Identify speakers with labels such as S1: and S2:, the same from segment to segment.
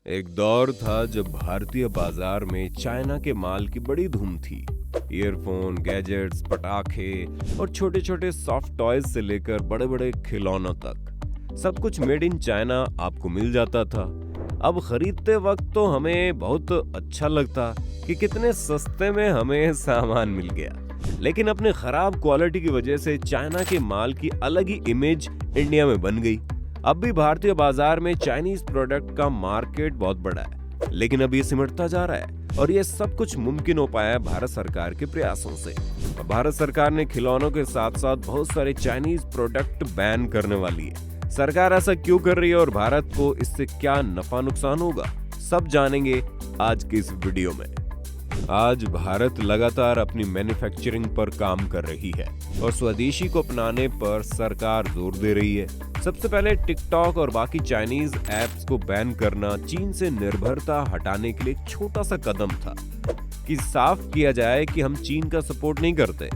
S1: एक दौर था जब भारतीय बाजार में चाइना के माल की बड़ी धूम थी। ईयरफोन, गैजेट्स, पटाखे और छोटे छोटे सॉफ्ट टॉयज से लेकर बड़े बड़े खिलौनों तक सब कुछ मेड इन चाइना आपको मिल जाता था। अब खरीदते वक्त तो हमें बहुत अच्छा लगता कि कितने सस्ते में हमें सामान मिल गया, लेकिन अपने खराब क्वालिटी की वजह से चाइना के माल की अलग ही इमेज इंडिया में बन गई। अब भी भारतीय बाजार में चाइनीज प्रोडक्ट का मार्केट बहुत बड़ा है, लेकिन अब ये सिमटता जा रहा है और ये सब कुछ मुमकिन हो पाया है भारत सरकार के प्रयासों से। भारत सरकार ने खिलौनों के साथ साथ बहुत सारे चाइनीज प्रोडक्ट बैन करने वाली है। सरकार ऐसा क्यों कर रही है और भारत को इससे क्या नफा नुकसान होगा, सब जानेंगे आज के इस वीडियो में। आज भारत लगातार अपनी मैन्युफैक्चरिंग पर काम कर रही है और स्वदेशी को अपनाने पर सरकार जोर दे रही है। सबसे पहले टिकटॉक और बाकी चाइनीज ऐप्स को बैन करना चीन से निर्भरता हटाने के लिए एक छोटा सा कदम था कि साफ किया जाए कि हम चीन का सपोर्ट नहीं करते।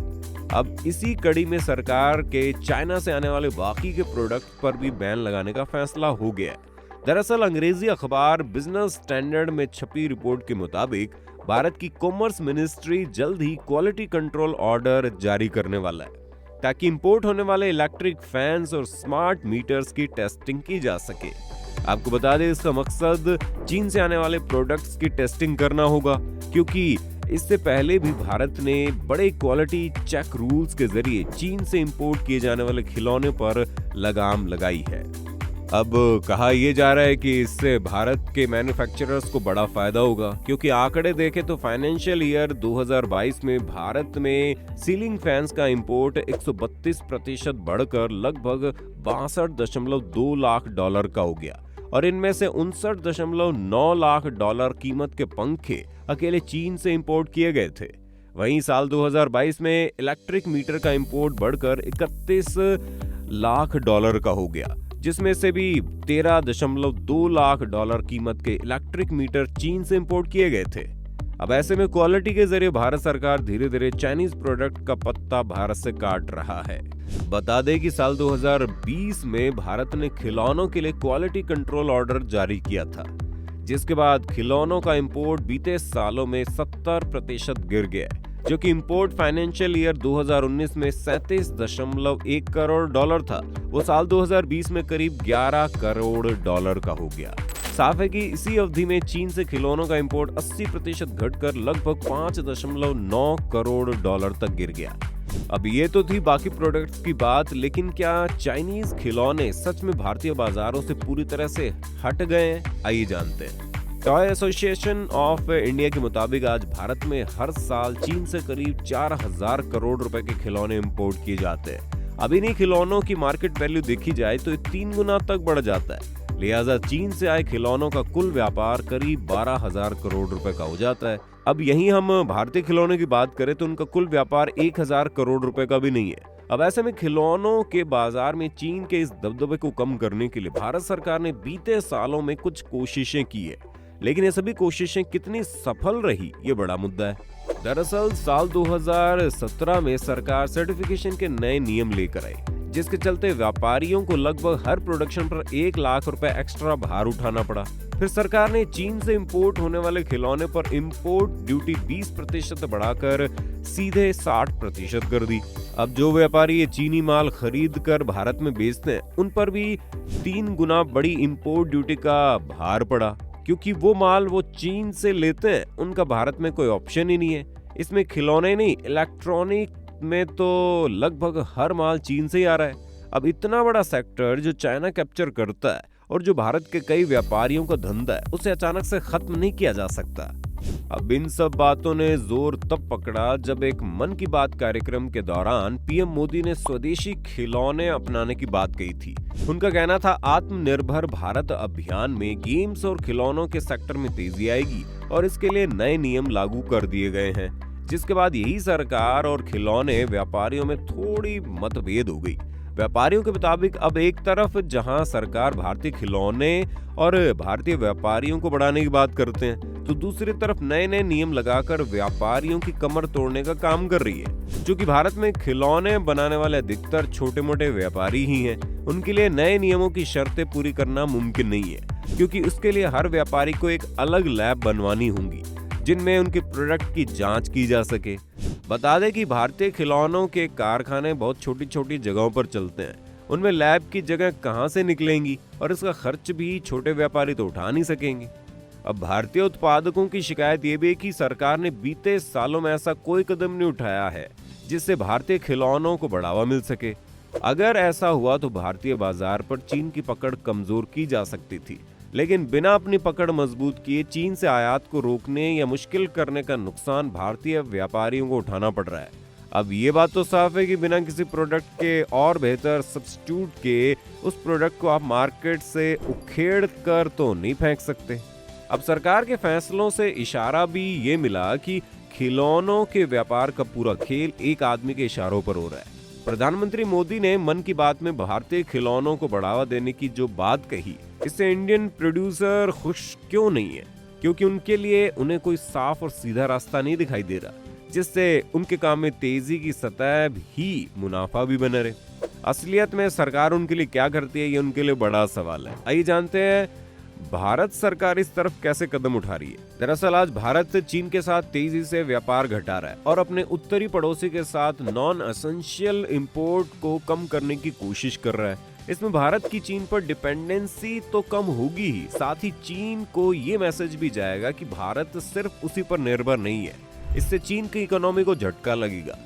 S1: अब इसी कड़ी में सरकार के चाइना से आने वाले बाकी के प्रोडक्ट पर भी बैन लगाने का फैसला हो गया है। दरअसल अंग्रेजी अखबार बिजनेस स्टैंडर्ड में छपी रिपोर्ट के मुताबिक भारत की कॉमर्स मिनिस्ट्री जल्द ही क्वालिटी कंट्रोल ऑर्डर जारी करने वाला है ताकि इंपोर्ट होने वाले इलेक्ट्रिक फैंस और स्मार्ट मीटर्स की टेस्टिंग की जा सके। आपको बता दें, इसका मकसद चीन से आने वाले प्रोडक्ट्स की टेस्टिंग करना होगा, क्योंकि इससे पहले भी भारत ने बड़े क्वालिटी चेक रूल्स के जरिए चीन से इंपोर्ट किए जाने वाले खिलौने पर लगाम लगाई है। अब कहा यह जा रहा है कि इससे भारत के मैन्युफैक्चरर्स को बड़ा फायदा होगा, क्योंकि आंकड़े देखें तो फाइनेंशियल ईयर 2022 में भारत में सीलिंग फैंस का इंपोर्ट 132% बढ़कर लगभग 62.2 लाख डॉलर का हो गया और इनमें से 59.9 लाख डॉलर कीमत के पंखे अकेले चीन से इंपोर्ट किए गए थे। वहीं साल 2022 में इलेक्ट्रिक मीटर का इंपोर्ट बढ़कर 31 लाख डॉलर का हो गया, जिसमें से भी 13.2 लाख डॉलर कीमत के इलेक्ट्रिक मीटर चीन से इंपोर्ट किए गए थे। अब ऐसे में क्वालिटी के जरिए भारत सरकार धीरे धीरे चाइनीज प्रोडक्ट का पत्ता भारत से काट रहा है। बता दें कि साल 2020 में भारत ने खिलौनों के लिए क्वालिटी कंट्रोल ऑर्डर जारी किया था, जिसके बाद खिलौनों का इंपोर्ट बीते सालों में 70% गिर गया, जो कि इंपोर्ट फाइनेंशियल ईयर 2019 में 37.1 करोड़ डॉलर था, वो साल 2020 में करीब 11 करोड़ डॉलर का हो गया। साफ है कि इसी अवधि में चीन से खिलौनों का इंपोर्ट 80% घटकर लगभग 5.9 करोड़ डॉलर तक गिर गया। अब ये तो थी बाकी प्रोडक्ट्स की बात, लेकिन क्या चाइनीज खिलौने सच में भारतीय बाजारों से पूरी तरह से हट गए हैं? आइए जानते हैं। टॉय एसोसिएशन ऑफ इंडिया के मुताबिक आज भारत में हर साल चीन से करीब 4000 करोड़ रुपए के खिलौने इंपोर्ट किए जाते हैं। अब इन्हीं खिलौनों की मार्केट वैल्यू देखी जाए तो 3 गुना तक बढ़ जाता है। लिहाजा चीन से आए खिलौनों का कुल व्यापार करीब 12,000 करोड़ रुपए का हो जाता है। अब यहीं हम भारतीय खिलौनों की बात करें तो उनका कुल व्यापार 1000 करोड़ रुपए का भी नहीं है। अब ऐसे में खिलौनों के बाजार में चीन के इस दबदबे को कम करने के लिए भारत सरकार ने बीते सालों में कुछ कोशिशें की है, लेकिन ये सभी कोशिशें कितनी सफल रही, ये बड़ा मुद्दा है। दरअसल साल 2017 में सरकार सर्टिफिकेशन के नए नियम लेकर आई, जिसके चलते व्यापारियों को लगभग हर प्रोडक्शन पर 1 लाख रुपए एक्स्ट्रा भार उठाना पड़ा। फिर सरकार ने चीन से इंपोर्ट होने वाले खिलौने पर इंपोर्ट ड्यूटी 20% बढ़ाकर सीधे 60% कर दी। अब जो व्यापारी ये चीनी माल खरीद कर भारत में बेचते हैं, उन पर भी 3 गुना बड़ी इंपोर्ट ड्यूटी का भार पड़ा, क्योंकि वो माल वो चीन से लेते हैं, उनका भारत में कोई ऑप्शन ही नहीं है। इसमें खिलौने नहीं, इलेक्ट्रॉनिक में तो लगभग हर माल चीन से ही आ रहा है। अब इतना बड़ा सेक्टर जो चाइना कैप्चर करता है और जो भारत के कई व्यापारियों का धंधा है, उसे अचानक से खत्म नहीं किया जा सकता। अब इन सब बातों ने जोर तब पकड़ा जब एक मन की बात कार्यक्रम के दौरान पीएम मोदी ने स्वदेशी खिलौने अपनाने की बात कही थी। उनका कहना था, आत्मनिर्भर भारत अभियान में गेम्स और खिलौनों के सेक्टर में तेजी आएगी और इसके लिए नए नियम लागू कर दिए गए हैं, जिसके बाद यही सरकार और खिलौने व्यापारियों में थोड़ी मतभेद हो गई। व्यापारियों के मुताबिक अब एक तरफ जहां सरकार भारतीय खिलौने और भारतीय व्यापारियों को बढ़ाने की बात करते हैं, तो दूसरी तरफ नए नए नियम लगाकर व्यापारियों की कमर तोड़ने का काम कर रही है। जो कि भारत में खिलौने बनाने वाले अधिकतर छोटे मोटे व्यापारी ही हैं, उनके लिए नए नियमों की शर्तें पूरी करना मुमकिन नहीं है। क्योंकि उसके लिए हर व्यापारी को एक अलग लैब बनवानी होंगी जिनमें उनके प्रोडक्ट की जांच की जा सके। बता दें कि भारतीय खिलौनों के कारखाने बहुत छोटी छोटी जगहों पर चलते हैं। उनमें लैब की जगह कहां से निकलेंगी और इसका खर्च भी छोटे व्यापारी तो उठा नहीं सकेंगे। अब भारतीय उत्पादकों की शिकायत ये भी है कि सरकार ने बीते सालों में ऐसा कोई कदम नहीं उठाया है जिससे भारतीय खिलौनों को बढ़ावा मिल सके। अगर ऐसा हुआ तो भारतीय बाजार पर चीन की पकड़ कमजोर की जा सकती थी, लेकिन बिना अपनी पकड़ मजबूत किए चीन से आयात को रोकने या मुश्किल करने का नुकसान भारतीय व्यापारियों को उठाना पड़ रहा है। अब ये बात तो साफ है कि बिना किसी प्रोडक्ट के और बेहतर सब्स्टिट्यूट के उस प्रोडक्ट को आप मार्केट से उखेड़ कर तो नहीं फेंक सकते। अब सरकार के फैसलों से इशारा भी ये मिला कि खिलौनों के व्यापार का पूरा खेल एक आदमी के इशारों पर हो रहा है। प्रधानमंत्री मोदी ने मन की बात में भारतीय खिलौनों को बढ़ावा देने की जो बात कही, इससे इंडियन प्रोड्यूसर खुश क्यों नहीं है? क्योंकि उनके लिए उन्हें कोई साफ और सीधा रास्ता नहीं दिखाई दे रहा जिससे उनके काम में तेजी की सतह ही मुनाफा भी बना रहे। असलियत में सरकार उनके लिए क्या करती है, ये उनके लिए बड़ा सवाल है। आइए जानते हैं भारत सरकार इस तरफ कैसे कदम उठा रही है। दरअसल आज भारत चीन के साथ तेजी से व्यापार घटा रहा है और अपने उत्तरी पड़ोसी के साथ नॉन एसेंशियल इंपोर्ट को कम करने की कोशिश कर रहा है। इसमें भारत की चीन पर डिपेंडेंसी तो कम होगी ही, साथ ही चीन को ये मैसेज भी जाएगा कि भारत सिर्फ उसी पर निर्भर नहीं है। इससे चीन की इकोनॉमी को झटका लगेगा।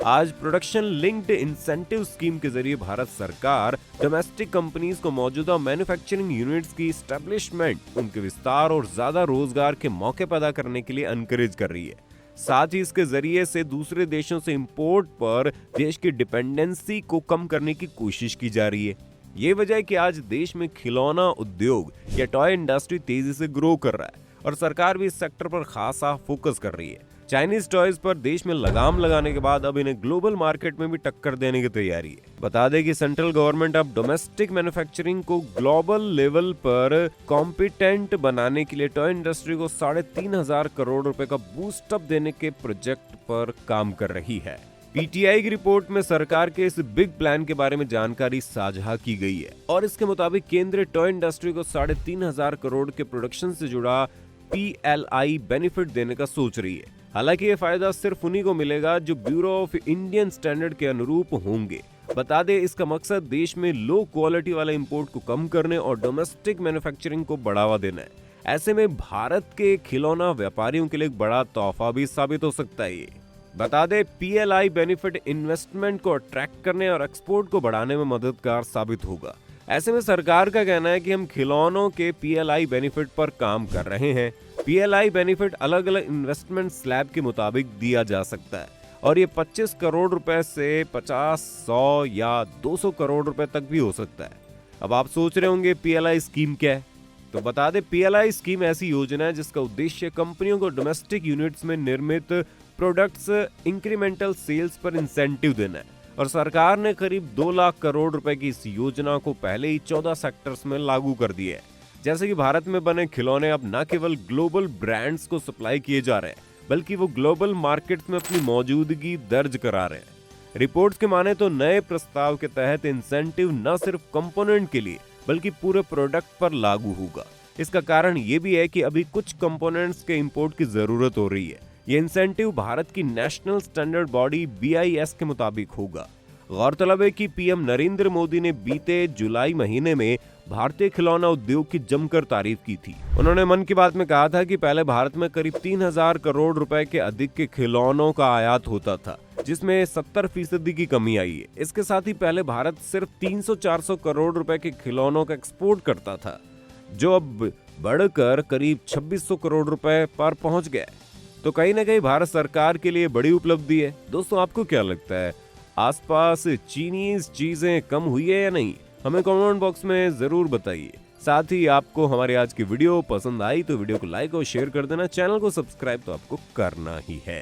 S1: आज प्रोडक्शन लिंक्ड इंसेंटिव स्कीम के जरिए भारत सरकार डोमेस्टिक कंपनीज को मौजूदा मैन्युफैक्चरिंग यूनिट्स की एस्टेब्लिशमेंट, उनके विस्तार और ज्यादा रोजगार के मौके पैदा करने के लिए एनकरेज कर रही है। साथ ही इसके जरिए से दूसरे देशों से इंपोर्ट पर देश की डिपेंडेंसी को कम करने की कोशिश की जा रही है। ये वजह है कि आज देश में खिलौना उद्योग या टॉय इंडस्ट्री तेजी से ग्रो कर रहा है और सरकार भी इस सेक्टर पर खासा फोकस कर रही है। चाइनीज टॉयज पर देश में लगाम लगाने के बाद अब इन्हें ग्लोबल मार्केट में भी टक्कर देने की तैयारी है। बता दें कि सेंट्रल गवर्नमेंट अब डोमेस्टिक मैन्युफैक्चरिंग को ग्लोबल लेवल पर कॉम्पिटेंट बनाने के लिए टॉय इंडस्ट्री को 3,500 करोड़ रुपए का बूस्ट अप देने के प्रोजेक्ट पर काम कर रही है। पीटीआई की रिपोर्ट में सरकार के इस बिग प्लान के बारे में जानकारी साझा की गई है और इसके मुताबिक केंद्र टॉय इंडस्ट्री को 3,500 करोड़ के प्रोडक्शन से जुड़ा PLI बेनिफिट देने का सोच रही है। हालांकि ये फायदा सिर्फ उन्हीं को मिलेगा जो ब्यूरो ऑफ इंडियन स्टैंडर्ड के अनुरूप होंगे। बता दें इसका मकसद देश में लो क्वालिटी वाले इंपोर्ट को कम करने और डोमेस्टिक मैन्युफैक्चरिंग को बढ़ावा देना है। ऐसे में भारत के खिलौना व्यापारियों के लिए एक बड़ा तोहफा भी साबित हो सकता है। ये बता दें PLI बेनिफिट इन्वेस्टमेंट को अट्रैक्ट करने और एक्सपोर्ट को बढ़ाने में मददगार साबित होगा। ऐसे में सरकार का कहना है कि हम खिलौनों के PLI बेनिफिट पर काम कर रहे हैं। PLI बेनिफिट अलग अलग इन्वेस्टमेंट स्लैब के मुताबिक दिया जा सकता है और ये 25 करोड़ रुपए से 50, 100 या 200 करोड़ रुपए तक भी हो सकता है। अब आप सोच रहे होंगे PLI स्कीम क्या है, तो बता दें PLI स्कीम ऐसी योजना है जिसका उद्देश्य कंपनियों को डोमेस्टिक यूनिट्स में निर्मित प्रोडक्ट्स इंक्रीमेंटल सेल्स पर इंसेंटिव देना है और सरकार ने करीब 2 लाख करोड़ रुपए की इस योजना को पहले ही 14 सेक्टर्स में लागू कर दिया है। जैसे कि भारत में बने खिलौने अब न केवल ग्लोबल ब्रांड्स को सप्लाई किए जा रहे हैं, बल्कि वो ग्लोबल मार्केट्स में अपनी मौजूदगी दर्ज करा रहे हैं। रिपोर्ट्स के माने तो नए प्रस्ताव के तहत इंसेंटिव न सिर्फ कंपोनेंट के लिए बल्कि पूरे प्रोडक्ट पर लागू होगा। इसका कारण ये भी है कि अभी कुछ कंपोनेंट्स के इंपोर्ट की जरूरत हो रही है। ये इंसेंटिव भारत की नेशनल स्टैंडर्ड बॉडी BIS के मुताबिक होगा। गौरतलब है कि PM नरेंद्र मोदी ने बीते जुलाई महीने में भारतीय खिलौना उद्योग की जमकर तारीफ की थी। उन्होंने मन की बात में कहा था कि पहले भारत में करीब 3,000 करोड़ रुपए के अधिक के खिलौनों का आयात होता था, जिसमें 70% की कमी आई है। इसके साथ ही पहले भारत सिर्फ 300-400 करोड़ रुपए के खिलौनों का एक्सपोर्ट करता था, जो अब बढ़कर करीब 2600 करोड़ रुपए पर पहुंच गया है। तो कहीं ना कहीं भारत सरकार के लिए बड़ी उपलब्धि है। दोस्तों, आपको क्या लगता है, आसपास चीनीज चीजें कम हुई है या नहीं? हमें कमेंट बॉक्स में जरूर बताइए। साथ ही आपको हमारी आज की वीडियो पसंद आई तो वीडियो को लाइक और शेयर कर देना। चैनल को सब्सक्राइब तो आपको करना ही है।